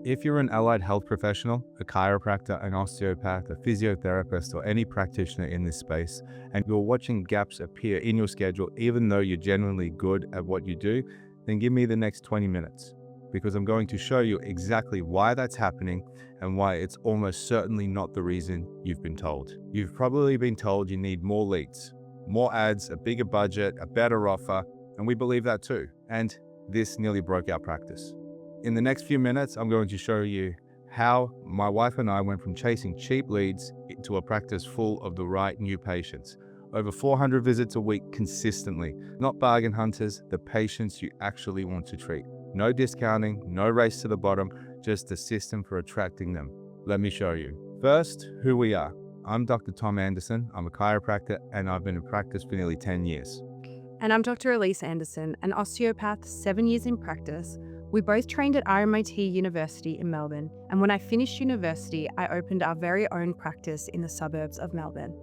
If you're an allied health professional, a chiropractor, an osteopath, a physiotherapist, or any practitioner in this space, and you're watching gaps appear in your schedule even though you're genuinely good at what you do, then give me the next 20 minutes because I'm going to show you exactly why that's happening and why it's almost certainly not the reason you've been told. You've probably been told you need more leads, more ads, a bigger budget, a better offer, and we believe that too. And this nearly broke our practice. In the next few minutes, I'm going to show you how my wife and I went from chasing cheap leads into a practice full of the right new patients. Over 400 visits a week consistently, not bargain hunters, the patients you actually want to treat. No discounting, no race to the bottom, just a system for attracting them. Let me show you. First, who we are. I'm Dr. Tom Anderson. I'm a chiropractor and I've been in practice for nearly 10 years. And I'm Dr. Elysse Anderson, an osteopath, 7 years in practice. We both trained at RMIT University in Melbourne, and when I finished university, I opened our very own practice in the suburbs of Melbourne.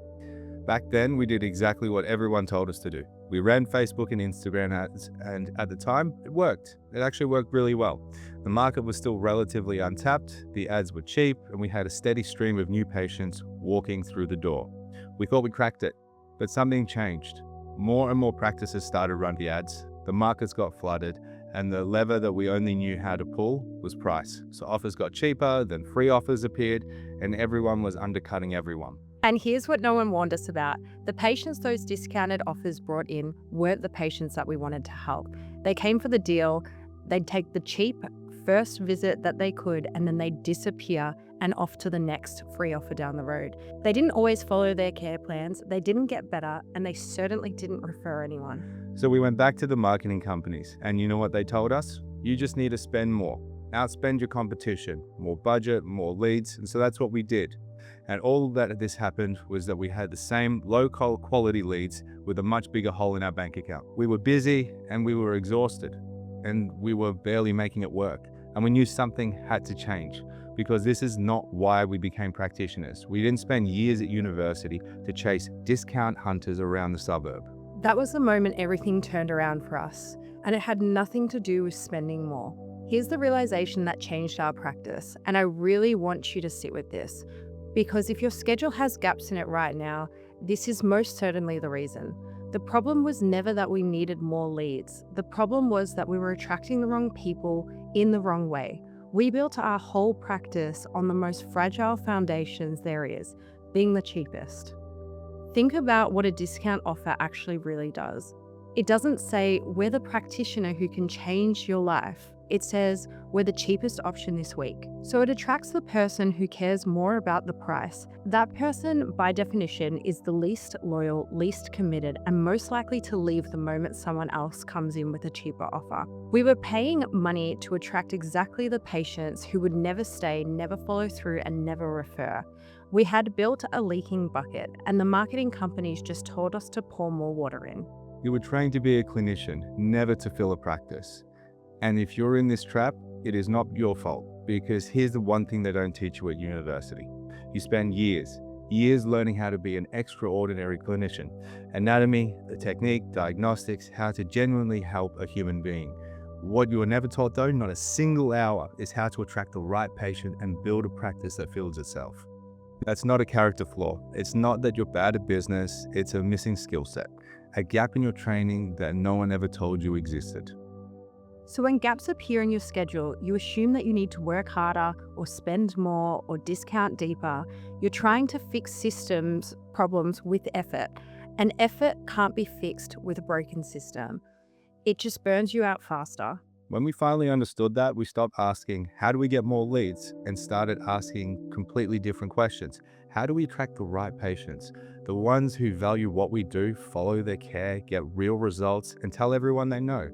Back then, we did exactly what everyone told us to do. We ran Facebook and Instagram ads, and at the time, it worked. It actually worked really well. The market was still relatively untapped, the ads were cheap, and we had a steady stream of new patients walking through the door. We thought we cracked it, but something changed. More and more practices started running the ads, the markets got flooded, and the lever that we only knew how to pull was price. So offers got cheaper, then free offers appeared, and everyone was undercutting everyone. And here's what no one warned us about. The patients those discounted offers brought in weren't the patients that we wanted to help. They came for the deal, they'd take the cheap first visit that they could, and then they'd disappear and off to the next free offer down the road. They didn't always follow their care plans, they didn't get better, and they certainly didn't refer anyone. So we went back to the marketing companies, and you know what they told us? You just need to spend more. Outspend your competition, more budget, more leads, and so that's what we did. And all that this happened was that we had the same low quality leads with a much bigger hole in our bank account. We were busy and we were exhausted and we were barely making it work. And we knew something had to change because this is not why we became practitioners. We didn't spend years at university to chase discount hunters around the suburb. That was the moment everything turned around for us, and it had nothing to do with spending more. Here's the realization that changed our practice, and I really want you to sit with this. Because if your schedule has gaps in it right now, this is most certainly the reason. The problem was never that we needed more leads. The problem was that we were attracting the wrong people in the wrong way. We built our whole practice on the most fragile foundations there is, being the cheapest. Think about what a discount offer actually really does. It doesn't say, we're the practitioner who can change your life. It says, we're the cheapest option this week. So it attracts the person who cares more about the price. That person, by definition, is the least loyal, least committed, and most likely to leave the moment someone else comes in with a cheaper offer. We were paying money to attract exactly the patients who would never stay, never follow through, and never refer. We had built a leaking bucket, and the marketing companies just told us to pour more water in. You were trained to be a clinician, never to fill a practice. And if you're in this trap, it is not your fault, because here's the one thing they don't teach you at university. You spend years learning how to be an extraordinary clinician. Anatomy, the technique, diagnostics, how to genuinely help a human being. What you are never taught though, not a single hour, is how to attract the right patient and build a practice that fills itself. That's not a character flaw. It's not that you're bad at business, it's a missing skill set. A gap in your training that no one ever told you existed. So when gaps appear in your schedule, you assume that you need to work harder or spend more or discount deeper. You're trying to fix systems problems with effort, and effort can't be fixed with a broken system. It just burns you out faster. When we finally understood that, we stopped asking, how do we get more leads? And started asking completely different questions. How do we attract the right patients? The ones who value what we do, follow their care, get real results, and tell everyone they know.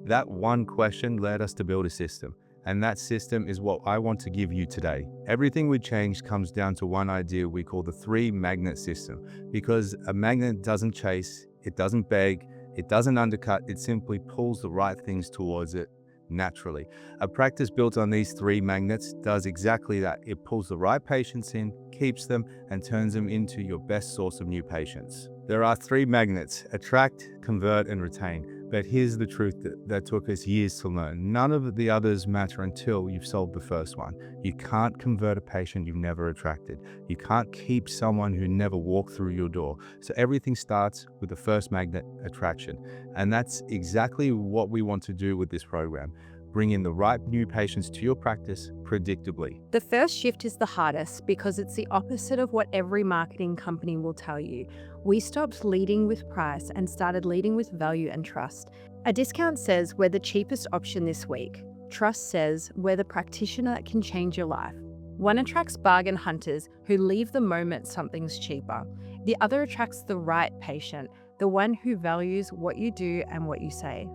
That one question led us to build a system, and that system is what I want to give you today. Everything we change comes down to one idea we call the 3-magnet system, because a magnet doesn't chase, it doesn't beg, it doesn't undercut, it simply pulls the right things towards it naturally. A practice built on these 3 magnets does exactly that. It pulls the right patients in, keeps them, and turns them into your best source of new patients. There are 3 magnets: attract, convert, and retain. But here's the truth that took us years to learn. None of the others matter until you've solved the first one. You can't convert a patient you've never attracted. You can't keep someone who never walked through your door. So everything starts with the first magnet, attraction. And that's exactly what we want to do with this program. Bring in the right new patients to your practice predictably. The first shift is the hardest because it's the opposite of what every marketing company will tell you. We stopped leading with price and started leading with value and trust. A discount says we're the cheapest option this week. Trust says we're the practitioner that can change your life. One attracts bargain hunters who leave the moment something's cheaper. The other attracts the right patient, the one who values what you do and what you say.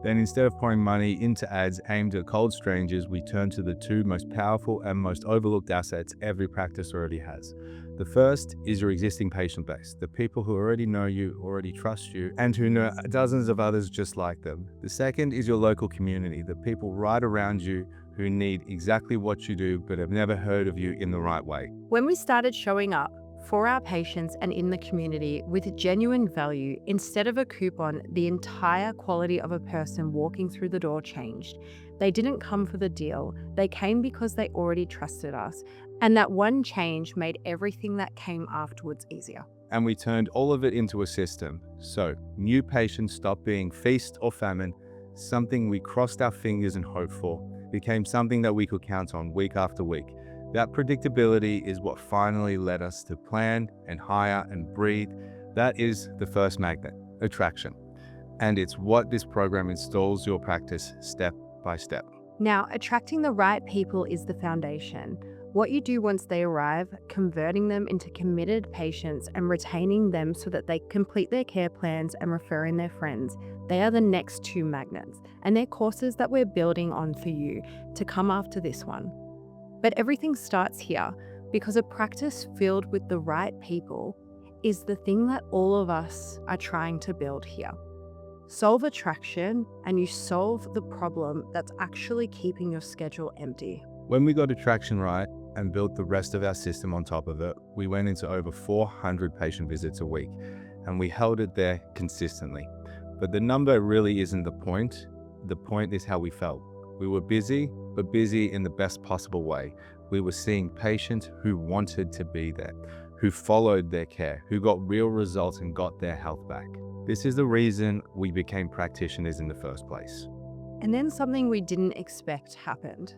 Then instead of pouring money into ads aimed at cold strangers, we turn to the two most powerful and most overlooked assets every practice already has. The first is your existing patient base, the people who already know you, already trust you, and who know dozens of others just like them. The second is your local community, the people right around you who need exactly what you do but have never heard of you in the right way. When we started showing up for our patients and in the community with genuine value, instead of a coupon, the entire quality of a person walking through the door changed. They didn't come for the deal. They came because they already trusted us. And that one change made everything that came afterwards easier. And we turned all of it into a system. So new patients stopped being feast or famine, something we crossed our fingers and hoped for, became something that we could count on week after week. That predictability is what finally led us to plan and hire and breathe. That is the first magnet, attraction. And it's what this program installs your practice step by step. Now, attracting the right people is the foundation. What you do once they arrive, converting them into committed patients and retaining them so that they complete their care plans and referring their friends, they are the next two magnets, and they're courses that we're building on for you to come after this one. But everything starts here because a practice filled with the right people is the thing that all of us are trying to build here. Solve attraction and you solve the problem that's actually keeping your schedule empty. When we got attraction right and built the rest of our system on top of it, we went into over 400 patient visits a week, and we held it there consistently. But the number really isn't the point. The point is how we felt. We were busy, but busy in the best possible way. We were seeing patients who wanted to be there, who followed their care, who got real results and got their health back. This is the reason we became practitioners in the first place. And then something we didn't expect happened.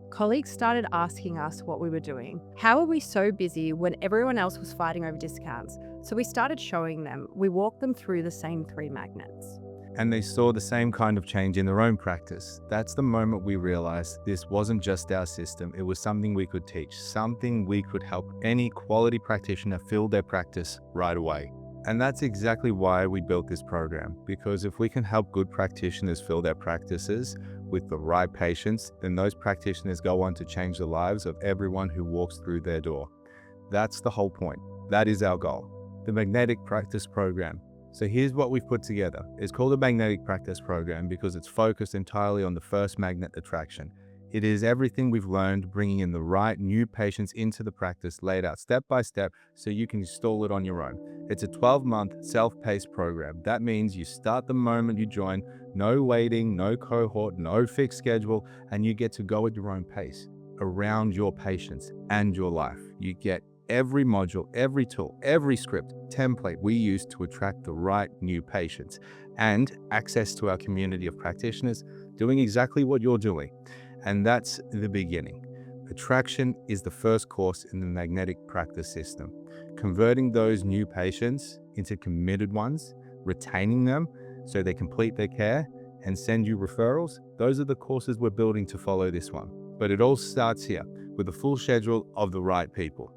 Colleagues started asking us what we were doing. How are we so busy when everyone else was fighting over discounts? So we started showing them. We walked them through the same three magnets. And they saw the same kind of change in their own practice. That's the moment we realized this wasn't just our system, it was something we could teach, something we could help any quality practitioner fill their practice right away. And that's exactly why we built this program, because if we can help good practitioners fill their practices with the right patients, then those practitioners go on to change the lives of everyone who walks through their door. That's the whole point. That is our goal. The Magnetic Practice Program. So here's what we've put together. It's called a Magnetic Practice Program because it's focused entirely on the first magnet, attraction. It is everything we've learned, bringing in the right new patients into the practice, laid out step by step so you can install it on your own. It's a 12-month self-paced program. That means you start the moment you join, no waiting, no cohort, no fixed schedule, and you get to go at your own pace around your patients and your life. You get every module, every tool, every script, template we use to attract the right new patients, and access to our community of practitioners doing exactly what you're doing. And that's the beginning. Attraction is the first course in the magnetic practice system. Converting those new patients into committed ones, retaining them so they complete their care and send you referrals, those are the courses we're building to follow this one. But it all starts here with a full schedule of the right people.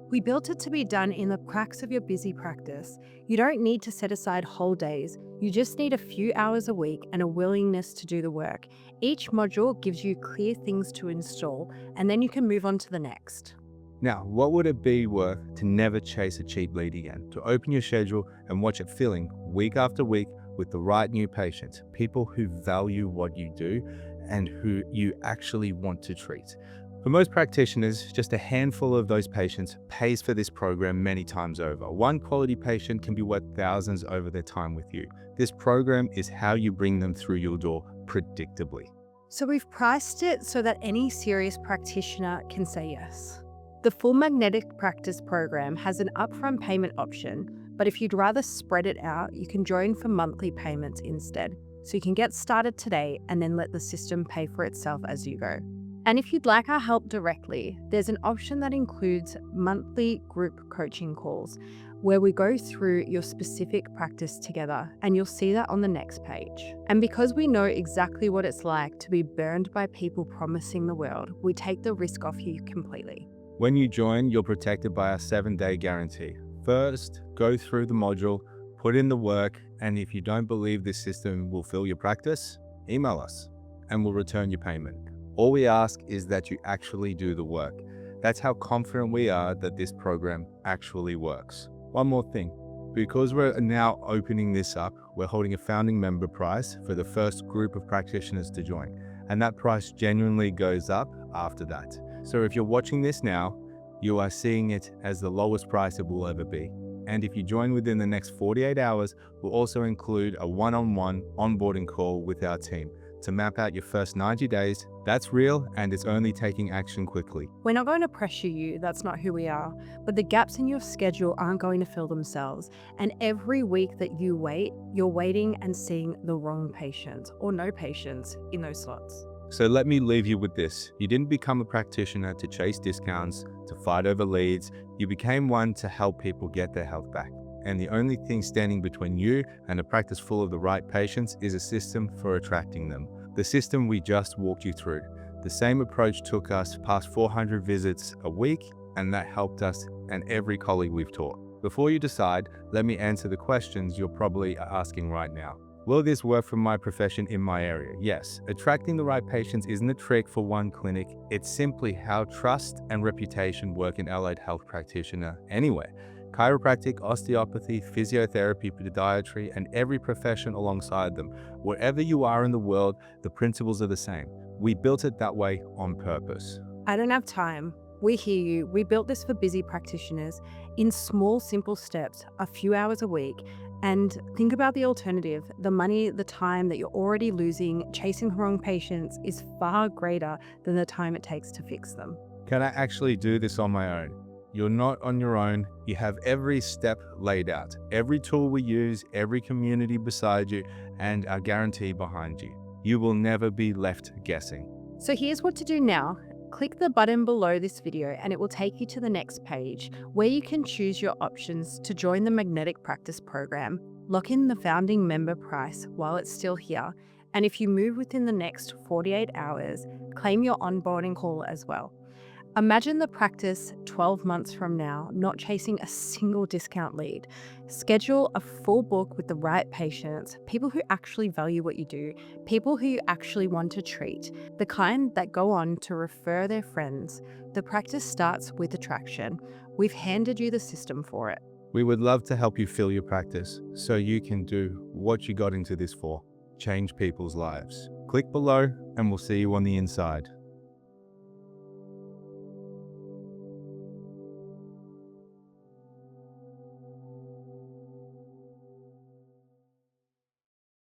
We built it to be done in the cracks of your busy practice. You don't need to set aside whole days. You just need a few hours a week and a willingness to do the work. Each module gives you clear things to install, and then you can move on to the next. Now, what would it be worth to never chase a cheap lead again? To open your schedule and watch it filling week after week with the right new patients, people who value what you do and who you actually want to treat. For most practitioners, just a handful of those patients pays for this program many times over. One quality patient can be worth thousands over their time with you. This program is how you bring them through your door predictably. So we've priced it so that any serious practitioner can say yes. The full magnetic practice program has an upfront payment option, but if you'd rather spread it out, you can join for monthly payments instead. So you can get started today and then let the system pay for itself as you go. And if you'd like our help directly, there's an option that includes monthly group coaching calls where we go through your specific practice together, and you'll see that on the next page. And because we know exactly what it's like to be burned by people promising the world, we take the risk off you completely. When you join, you're protected by a 7-day guarantee. First, go through the module, put in the work, and if you don't believe this system will fill your practice, email us and we'll return your payment. All we ask is that you actually do the work. That's how confident we are that this program actually works. One more thing, because we're now opening this up, we're holding a founding member price for the first group of practitioners to join, and that price genuinely goes up after that. So if you're watching this now, you are seeing it as the lowest price it will ever be. And if you join within the next 48 hours, we'll also include a one-on-one onboarding call with our team to map out your first 90 days. That's real, and it's only taking action quickly. We're not going to pressure you, that's not who we are, but the gaps in your schedule aren't going to fill themselves. And every week that you wait, you're waiting and seeing the wrong patients or no patients in those slots. So let me leave you with this. You didn't become a practitioner to chase discounts, to fight over leads. You became one to help people get their health back. And the only thing standing between you and a practice full of the right patients is a system for attracting them. The system we just walked you through. The same approach took us past 400 visits a week, and that helped us and every colleague we've taught. Before you decide, let me answer the questions you're probably asking right now. Will this work for my profession in my area? Yes. Attracting the right patients isn't a trick for one clinic. It's simply how trust and reputation work in allied health practitioner anywhere. Chiropractic, osteopathy, physiotherapy, podiatry, and every profession alongside them. Wherever you are in the world, the principles are the same. We built it that way on purpose. I don't have time. We hear you. We built this for busy practitioners in small, simple steps, a few hours a week. And think about the alternative. The money, the time that you're already losing chasing the wrong patients is far greater than the time it takes to fix them. Can I actually do this on my own? You're not on your own. You have every step laid out, every tool we use, every community beside you, and our guarantee behind you. You will never be left guessing. So here's what to do now. Click the button below this video and it will take you to the next page where you can choose your options to join the Magnetic Practice program, lock in the founding member price while it's still here, and if you move within the next 48 hours, claim your onboarding call as well. Imagine the practice 12 months from now, not chasing a single discount lead. Schedule a full book with the right patients, people who actually value what you do, people who you actually want to treat, the kind that go on to refer their friends. The practice starts with attraction. We've handed you the system for it. We would love to help you fill your practice so you can do what you got into this for, change people's lives. Click below and we'll see you on the inside.